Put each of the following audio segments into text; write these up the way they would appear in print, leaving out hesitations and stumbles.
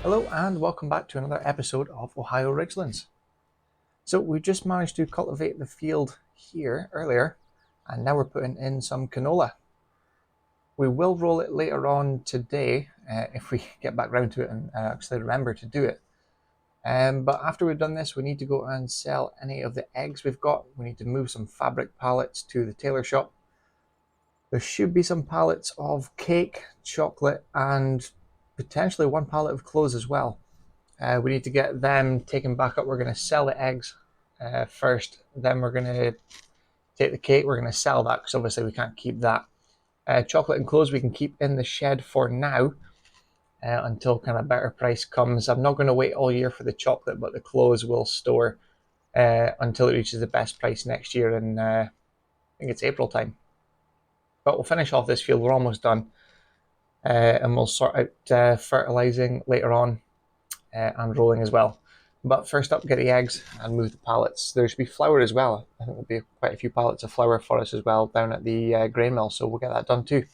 Hello and welcome back to another episode of Ohio Richlands. So we just managed to cultivate the field here earlier, and now we're putting in some canola. We will roll it later on today if we get back round to it and actually remember to do it. But after we've done this, we need to go and sell any of the eggs we've got. We need to move some fabric pallets to the tailor shop. There should be some pallets of cake, chocolate, and potentially one pallet of clothes as well. We need to get them taken back up. We're going to sell the eggs first, then we're going to take the cake. We're going to sell that because obviously we can't keep that. Chocolate and clothes we can keep in the shed for now until kind of better price comes. I'm not going to wait all year for the chocolate, but the clothes will store until it reaches the best price next year in I think it's April time. But we'll finish off this field. We're almost done, and we'll sort out fertilizing later on and rolling as well. But first up, get the eggs and move the pallets. There should be flour as well. I think there'll be quite a few pallets of flour for us as well down at the grain mill, so we'll get that done too.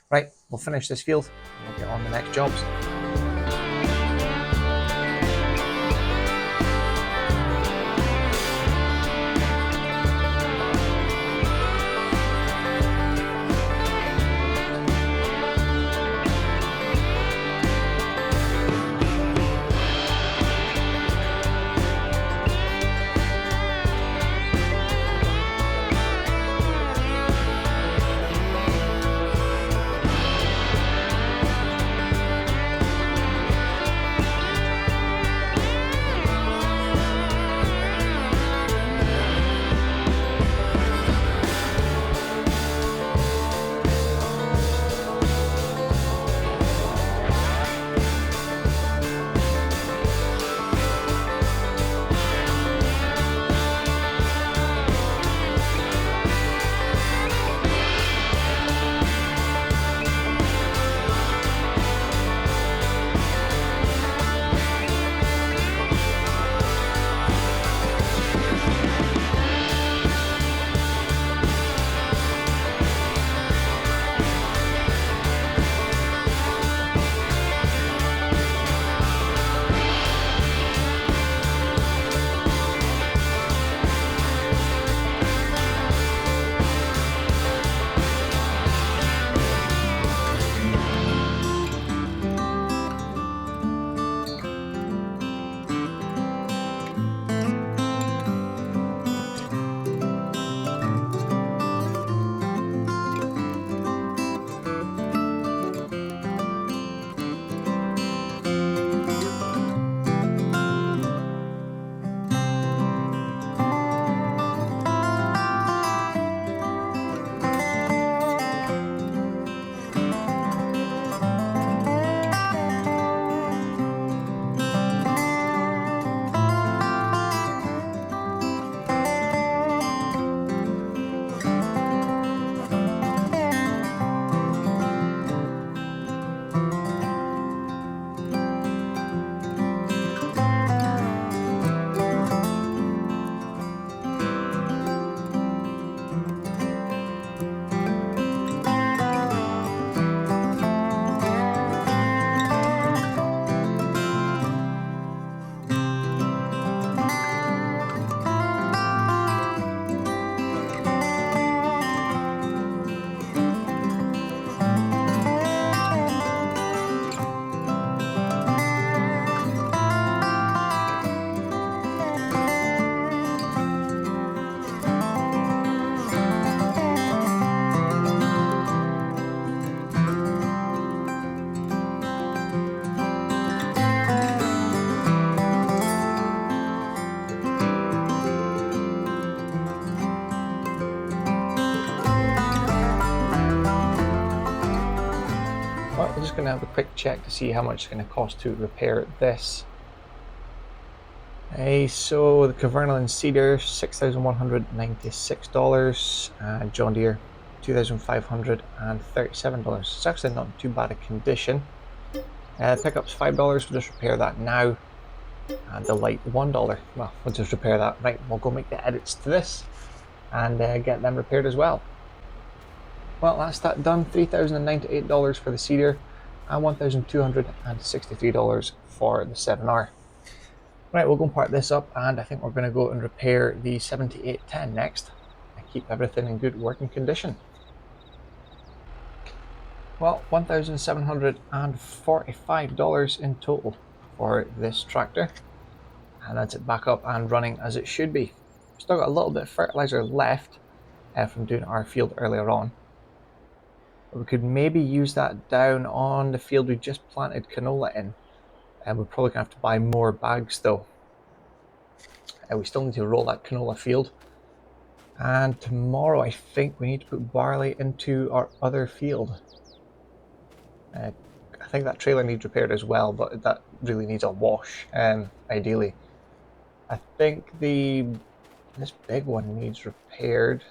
Right, we'll finish this field and we'll get on the next jobs. Well, we're just going to have a quick check to see how much it's going to cost to repair this. So the Cavernaland Cedar, $6,196, John Deere, $2,537. It's actually not too bad a condition. Pickup's $5, we'll just repair that now. And the light, $1. Well, we'll just repair that. Right, we'll go make the edits to this and get them repaired as well. Well, that's that done. $3,098 for the Cedar, and $1,263 for the 7R. Right, we'll go and park this up, and I think we're going to go and repair the 7810 next and keep everything in good working condition. Well, $1,745 in total for this tractor, and that's it back up and running as it should be. Still got a little bit of fertilizer left from doing our field earlier on. But we could maybe use that down on the field we just planted canola in, and we're probably going to have to buy more bags though. We still need to roll that canola field, and tomorrow I think we need to put barley into our other field. I think that trailer needs repaired as well, but that really needs a wash, ideally. I think this big one needs repaired.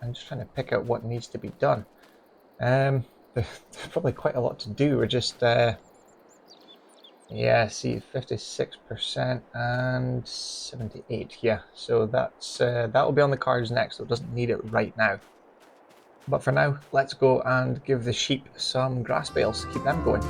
I'm just trying to pick out what needs to be done. There's probably quite a lot to do. We're just, yeah, see, 56% and 78, yeah. So that will be on the cards next, so it doesn't need it right now. But for now, let's go and give the sheep some grass bales, keep them going.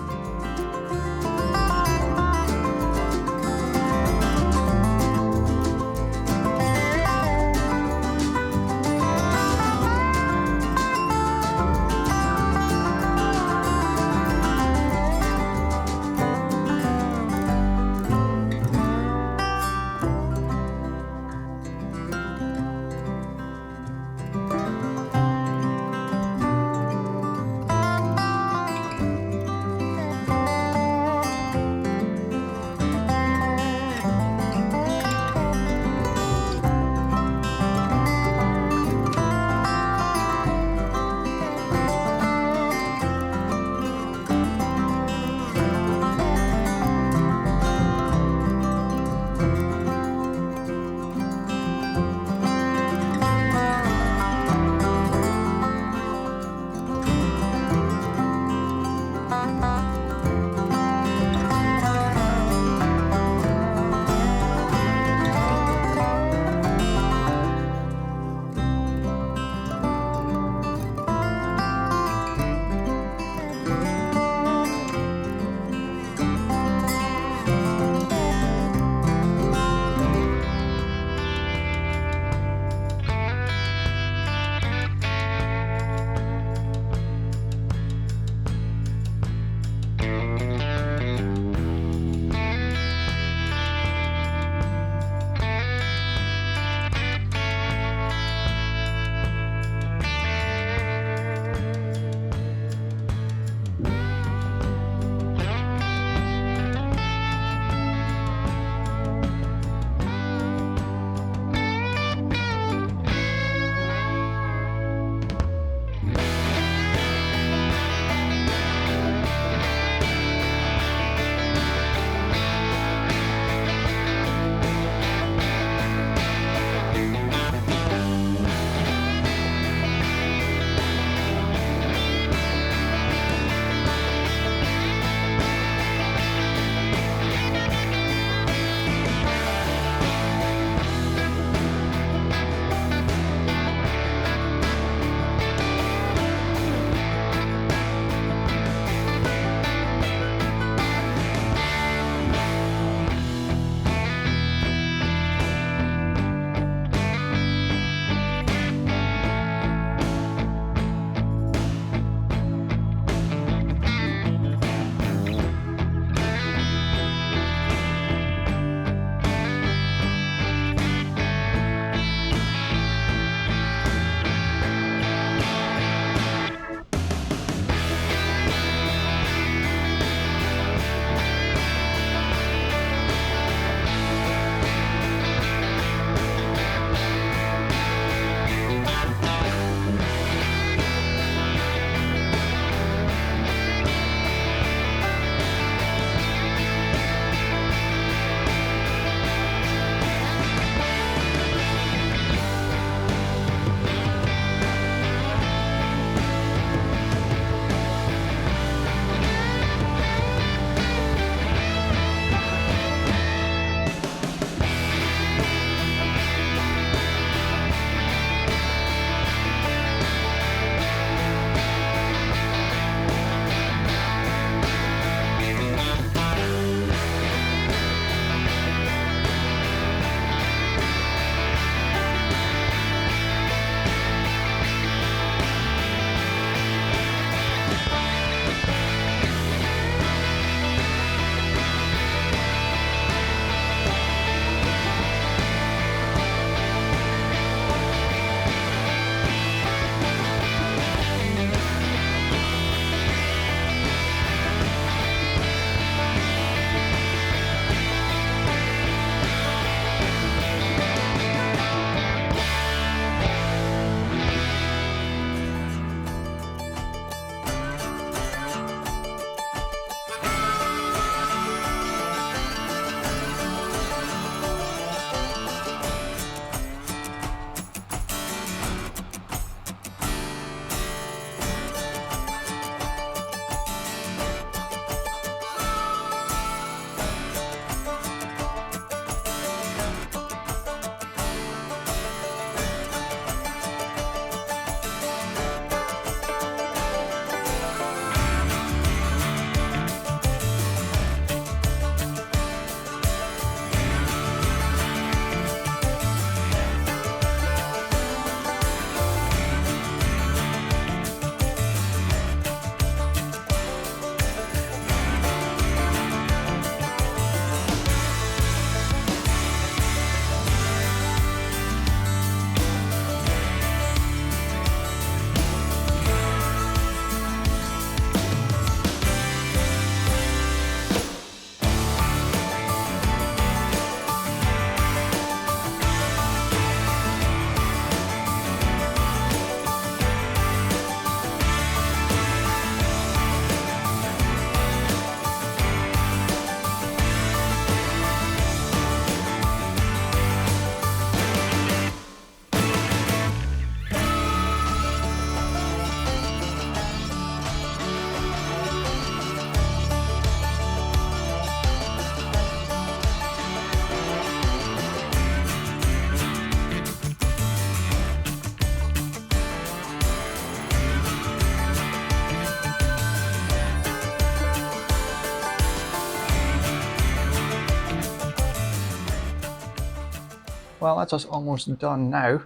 Well, that's us almost done now.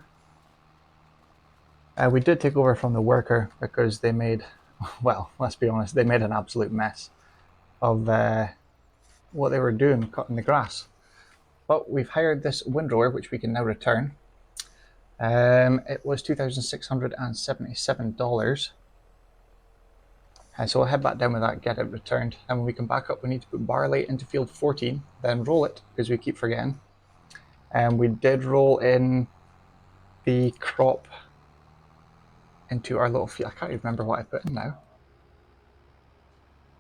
We did take over from the worker because they made, well, let's be honest, they made an absolute mess of what they were doing, cutting the grass. But we've hired this windrower, which we can now return. It was $2,677. So we'll head back down with that, get it returned. And when we come back up, we need to put barley into field 14, then roll it, because we keep forgetting. And we did roll in the crop into our little field. I can't even remember what I put in now.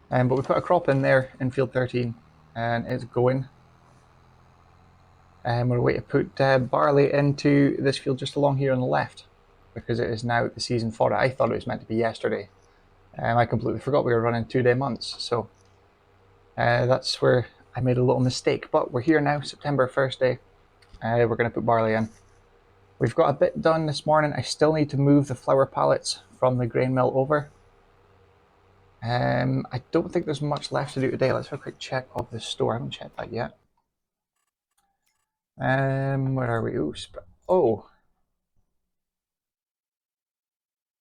But we put a crop in there in field 13, and it's going. And we're waiting to put barley into this field just along here on the left, because it is now the season for it. I thought it was meant to be yesterday. I completely forgot we were running 2-day months, so that's where I made a little mistake. But we're here now, September 1st day. We're going to put barley in. We've got a bit done this morning. I still need to move the flour pallets from the grain mill over. I don't think there's much left to do today. Let's have a quick check of the store. I haven't checked that yet. Where are we? Oh,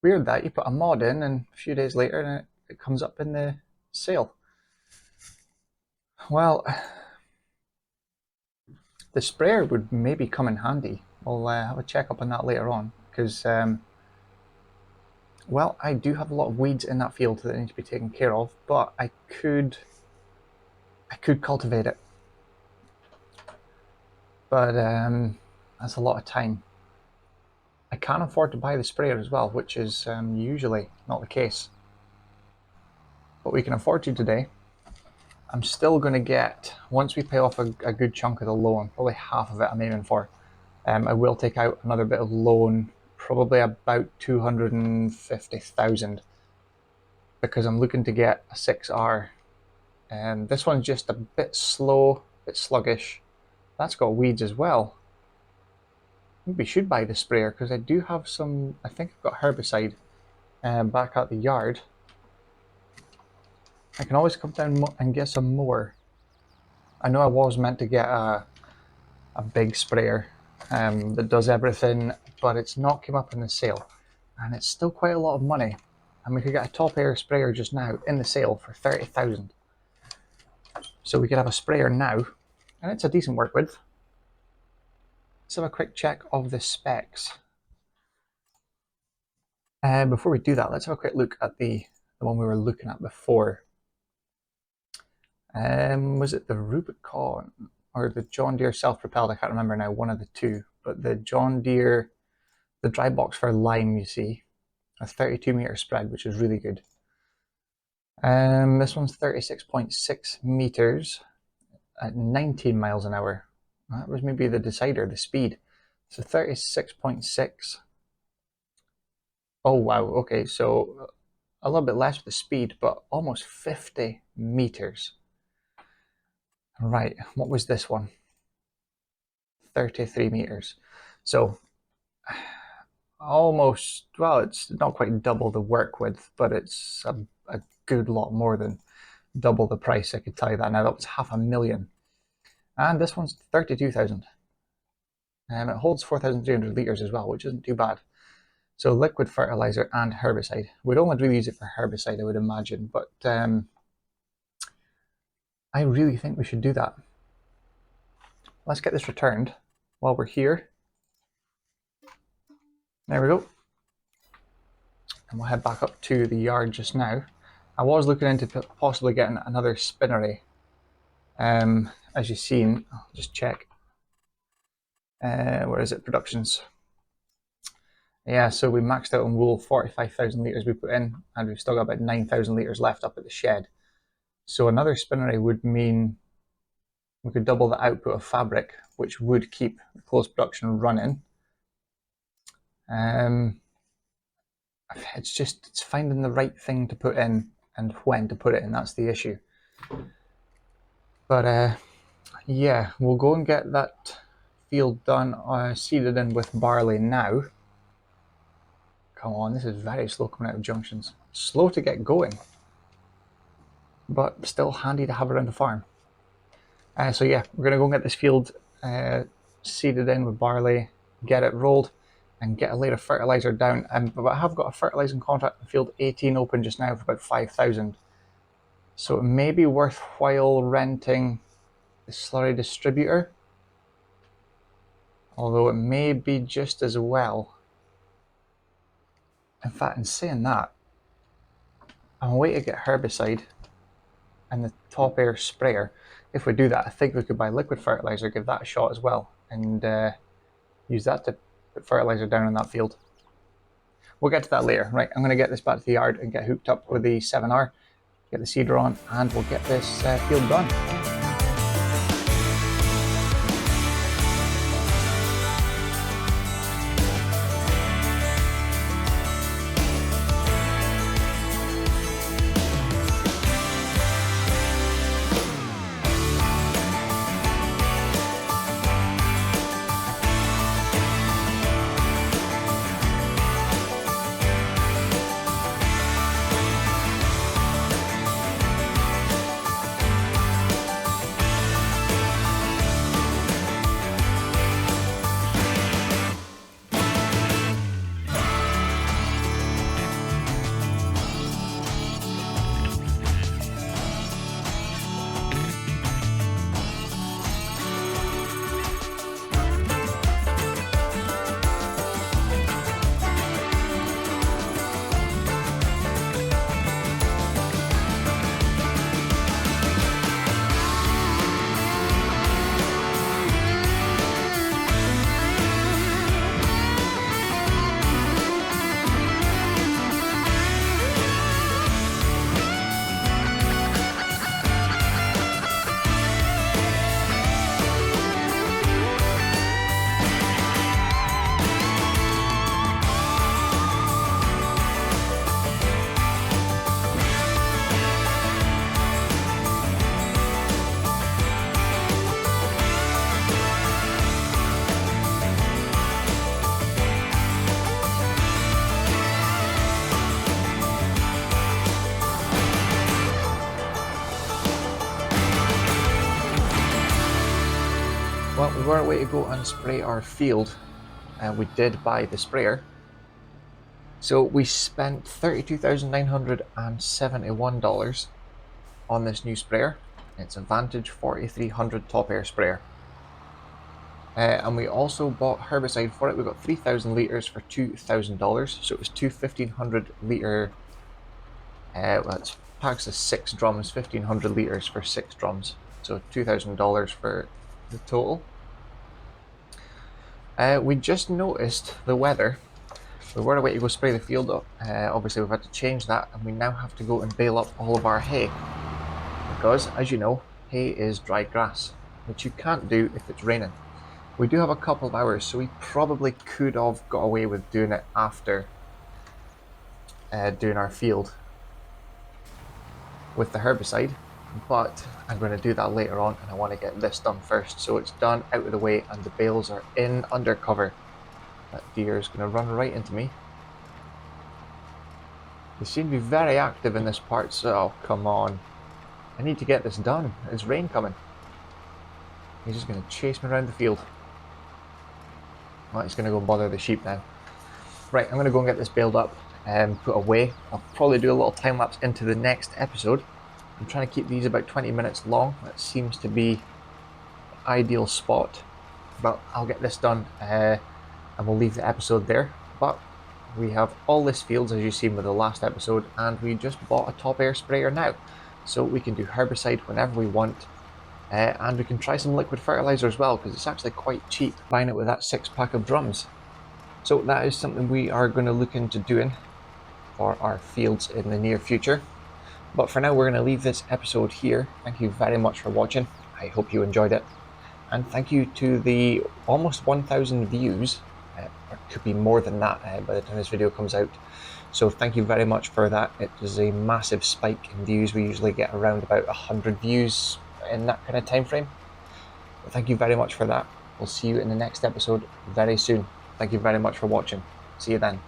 weird that you put a mod in and a few days later and it comes up in the sale. Well, the sprayer would maybe come in handy. We'll have a check up on that later on, because well, I do have a lot of weeds in that field that need to be taken care of, but I could cultivate it. But that's a lot of time. I can't afford to buy the sprayer as well, which is usually not the case. But we can afford to today. I'm still going to get, once we pay off a good chunk of the loan, probably half of it I'm aiming for, I will take out another bit of loan, probably about 250,000, because I'm looking to get a 6R. This one's just a bit slow, a bit sluggish. That's got weeds as well. Maybe I should buy the sprayer, because I do have some, I think I've got herbicide back at the yard. I can always come down and get some more. I know I was meant to get a big sprayer that does everything, but it's not come up in the sale. And it's still quite a lot of money. And we could get a top air sprayer just now in the sale for 30,000. So we could have a sprayer now, and it's a decent work width. Let's have a quick check of the specs. Before we do that, let's have a quick look at the one we were looking at before. Was it the Rubicon or the John Deere self-propelled? I can't remember now, one of the two. But the John Deere, the dry box for lime, you see, a 32-meter spread, which is really good. This one's 36.6 meters at 19 miles an hour. That was maybe the decider, the speed. So 36.6. Oh wow, okay, so a little bit less with the speed, but almost 50 meters. Right, what was this one? 33 meters. So almost, well, it's not quite double the work width, but it's a good lot more than double the price, I could tell you that now. That was $500,000. And this one's 32,000. And it holds 4,300 liters as well, which isn't too bad. So liquid fertilizer and herbicide. We'd only really use it for herbicide, I would imagine, but I really think we should do that. Let's get this returned while we're here. There we go. And we'll head back up to the yard just now. I was looking into possibly getting another spinnery. As you've seen, I'll just check. Where is it? Productions. Yeah, so we maxed out on wool, 45,000 litres we put in, and we've still got about 9,000 litres left up at the shed. So another spinnery would mean we could double the output of fabric, which would keep the close production running. It's finding the right thing to put in and when to put it in, that's the issue. But yeah, we'll go and get that field done, seeded in with barley now. Come on, this is very slow coming out of junctions. Slow to get going, but still handy to have around the farm. So yeah, we're going to go and get this field seed it in with barley, get it rolled, and get a layer of fertilizer down. But I have got a fertilizing contract in field 18 open just now for about 5,000. So it may be worthwhile renting the slurry distributor, although it may be just as well. In fact, in saying that, I'm waiting to get herbicide and the top air sprayer. If we do that, I think we could buy liquid fertilizer, give that a shot as well, and use that to put fertilizer down in that field. We'll get to that later. Right, I'm going to get this back to the yard and get hooked up with the 7R, get the seeder on, and we'll get this field done. Well, we were away to go and spray our field, and we did buy the sprayer. So we spent $32,971 on this new sprayer. It's a Vantage 4300 top air sprayer. And we also bought herbicide for it. We got 3,000 litres for $2,000. So it was two 1,500 litre, well, it's packs of 6 drums, 1,500 litres for 6 drums. So $2,000 for the total. We just noticed the weather. We were away to go spray the field up. Obviously we've had to change that, and we now have to go and bale up all of our hay. Because, as you know, hay is dried grass, which you can't do if it's raining. We do have a couple of hours, so we probably could have got away with doing it after doing our field with the herbicide, but I'm going to do that later on, and I want to get this done first, so it's done, out of the way, and the bales are in under cover. That deer is going to run right into me. They seem to be very active in this part, so oh, come on. I need to get this done. There's rain coming. He's just going to chase me around the field. Well, he's going to go and bother the sheep now. Right, I'm going to go and get this baled up and put away. I'll probably do a little time lapse into the next episode. I'm trying to keep these about 20 minutes long. That seems to be the ideal spot. But I'll get this done and we'll leave the episode there. But we have all this fields, as you've seen with the last episode, and we just bought a top air sprayer now. So we can do herbicide whenever we want. And we can try some liquid fertilizer as well, because it's actually quite cheap buying it with that 6-pack of drums. So that is something we are going to look into doing for our fields in the near future. But for now, we're going to leave this episode here. Thank you very much for watching. I hope you enjoyed it. And thank you to the almost 1,000 views, or it could be more than that by the time this video comes out. So thank you very much for that. It is a massive spike in views. We usually get around about 100 views in that kind of time frame. But thank you very much for that. We'll see you in the next episode very soon. Thank you very much for watching. See you then.